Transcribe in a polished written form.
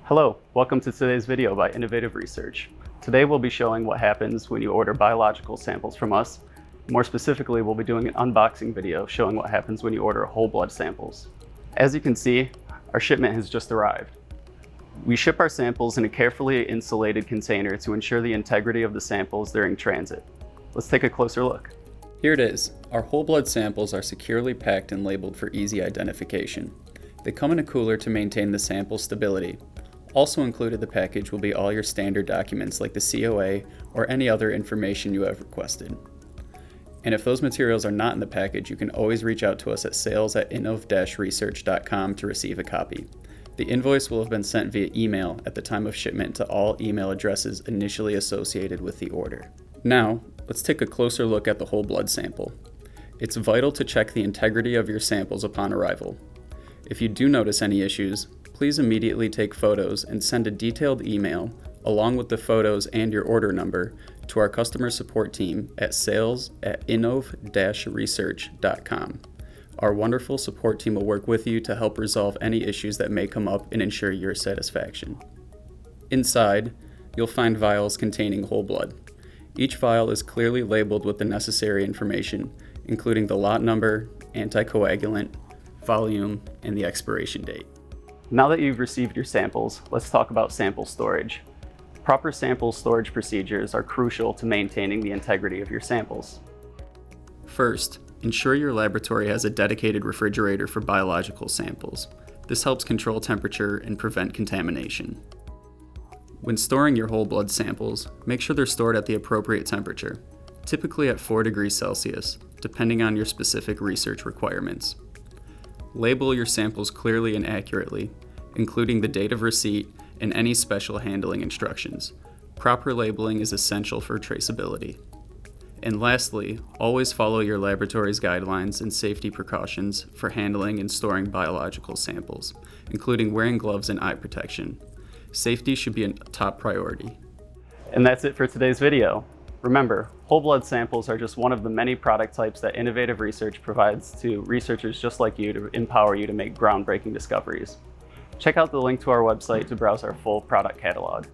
Hello, welcome to today's video by Innovative Research. Today we'll be showing what happens when you order biological samples from us. More specifically, we'll be doing an unboxing video showing what happens when you order whole blood samples. As you can see, our shipment has just arrived. We ship our samples in a carefully insulated container to ensure the integrity of the samples during transit. Let's take a closer look. Here it is. Our whole blood samples are securely packed and labeled for easy identification. They come in a cooler to maintain the sample stability. Also included in the package will be all your standard documents like the COA or any other information you have requested. And if those materials are not in the package, you can always reach out to us at sales@innov-research.com to receive a copy. The invoice will have been sent via email at the time of shipment to all email addresses initially associated with the order. Now, let's take a closer look at the whole blood sample. It's vital to check the integrity of your samples upon arrival. If you do notice any issues, please immediately take photos and send a detailed email along with the photos and your order number to our customer support team at sales@innov-research.com. Our wonderful support team will work with you to help resolve any issues that may come up and ensure your satisfaction. Inside, you'll find vials containing whole blood. Each vial is clearly labeled with the necessary information, including the lot number, anticoagulant, volume, and the expiration date. Now that you've received your samples, let's talk about sample storage. Proper sample storage procedures are crucial to maintaining the integrity of your samples. First, ensure your laboratory has a dedicated refrigerator for biological samples. This helps control temperature and prevent contamination. When storing your whole blood samples, make sure they're stored at the appropriate temperature, typically at 4 degrees Celsius, depending on your specific research requirements. Label your samples clearly and accurately, including the date of receipt and any special handling instructions. Proper labeling is essential for traceability. And lastly, always follow your laboratory's guidelines and safety precautions for handling and storing biological samples, including wearing gloves and eye protection. Safety should be a top priority. And that's it for today's video. Remember, whole blood samples are just one of the many product types that Innovative Research provides to researchers just like you to empower you to make groundbreaking discoveries. Check out the link to our website to browse our full product catalog.